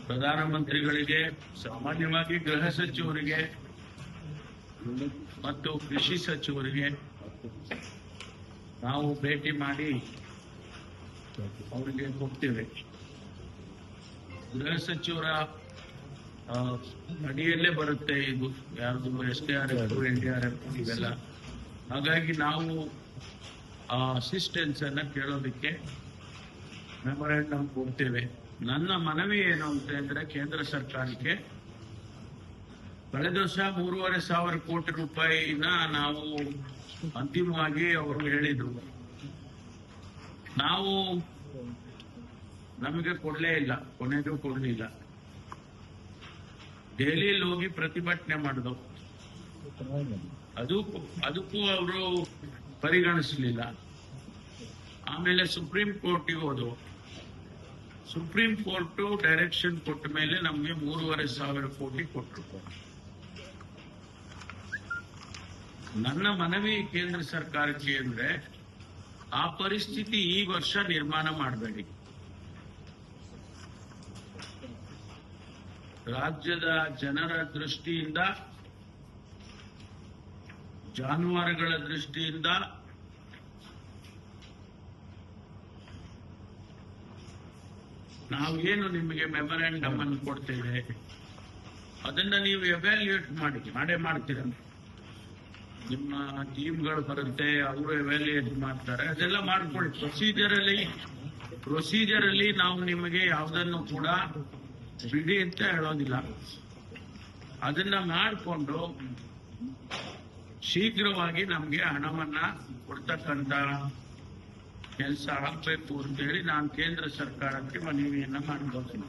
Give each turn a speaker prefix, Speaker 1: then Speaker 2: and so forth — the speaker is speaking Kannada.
Speaker 1: ಪ್ರಧಾನಮಂತ್ರಿಗಳಿಗೆ, ಸಾಮಾನ್ಯವಾಗಿ ಗೃಹ ಸಚಿವರಿಗೆ ಮತ್ತು ಕೃಷಿ ಸಚಿವರಿಗೆ ನಾವು ಭೇಟಿ ಮಾಡಿ ಅವರಿಗೆ ಕೊಡ್ತೇವೆ. ಗೃಹ ಸಚಿವರ ಅಡಿಯಲ್ಲೇ ಬರುತ್ತೆ ಇದು, ಯಾರ್ದು SDRF, NDRF ಇವೆಲ್ಲ. ಹಾಗಾಗಿ ನಾವು ಅಸಿಸ್ಟೆನ್ಸ್ ಅನ್ನ ಕೇಳೋದಕ್ಕೆ ಮೆಮೊರಾಂಡಮ್ ಕೊಡ್ತೇವೆ. ನನ್ನ ಮನವಿ ಏನು ಅಂತಂದ್ರೆ, ಕೇಂದ್ರ ಸರ್ಕಾರಕ್ಕೆ ಕಳೆದ ವರ್ಷ 3,500 ಕೋಟಿ ರೂಪಾಯಿನ ನಾವು ಅಂತಿಮವಾಗಿ ಅವರು ಹೇಳಿದ್ರು, ನಾವು ನಮಗೆ ಕೊಡ್ಲೇ ಇಲ್ಲ, ಕೊನೆಗೂ ಕೊಡ್ಲಿಲ್ಲ. ದೆಹಲಿಯಲ್ಲಿ ಹೋಗಿ ಪ್ರತಿಭಟನೆ ಮಾಡಿದವು, ಅದಕ್ಕೂ ಅವರು ಪರಿಗಣಿಸಲಿಲ್ಲ. ಆಮೇಲೆ ಸುಪ್ರೀಂ ಕೋರ್ಟಿಗೆ ಹೋದವು. ಸುಪ್ರೀಂ ಕೋರ್ಟ್ ಡೈರೆಕ್ಷನ್ ಕೊಟ್ಟ ಮೇಲೆ ನಮಗೆ 3,500 ಕೋಟಿ ಕೊಟ್ಟರು. ನನ್ನ ಮನವಿ ಕೇಂದ್ರ ಸರ್ಕಾರಕ್ಕೆ ಅಂದ್ರೆ, ಆ ಪರಿಸ್ಥಿತಿ ಈ ವರ್ಷ ನಿರ್ಮಾಣ ಮಾಡಬೇಡಿ. ರಾಜ್ಯದ ಜನರ ದೃಷ್ಟಿಯಿಂದ, ಜಾನುವಾರುಗಳ ದೃಷ್ಟಿಯಿಂದ ನಾವೇನು ನಿಮಗೆ ಮೆಮೊರಾಂಡಮ್ ಅನ್ನು ಕೊಡ್ತೇವೆ, ಅದನ್ನ ನೀವು ಎವ್ಯಾಲ್ಯೂಯೇಟ್ ಮಾಡೇ ಮಾಡ್ತೀರ. ನಿಮ್ಮ ಟೀಮ್ಗಳು ಬರುತ್ತೆ, ಅವರು ಎವ್ಯಾಲ್ಯೂಯೇಟ್ ಮಾಡ್ತಾರೆ, ಅದೆಲ್ಲ ಮಾಡ್ಕೊಳ್ಳಿ. ಪ್ರೊಸೀಜರ್ ಅಲ್ಲಿ ನಾವು ನಿಮಗೆ ಯಾವುದನ್ನು ಕೂಡ ಬಿಡಿ ಅಂತ ಹೇಳೋದಿಲ್ಲ. ಅದನ್ನ ಮಾಡಿಕೊಂಡು ಶೀಘ್ರವಾಗಿ ನಮಗೆ ಹಣವನ್ನ ಕೊಡ್ತಕ್ಕಂತ ಕೆಲಸ ಆಗ್ಬೇಕು ಅಂತೇಳಿ ನಾನು ಕೇಂದ್ರ ಸರ್ಕಾರಕ್ಕೆ ಮನವಿಯನ್ನ ಮಾಡ್ಕೊಳ್ತೀನಿ.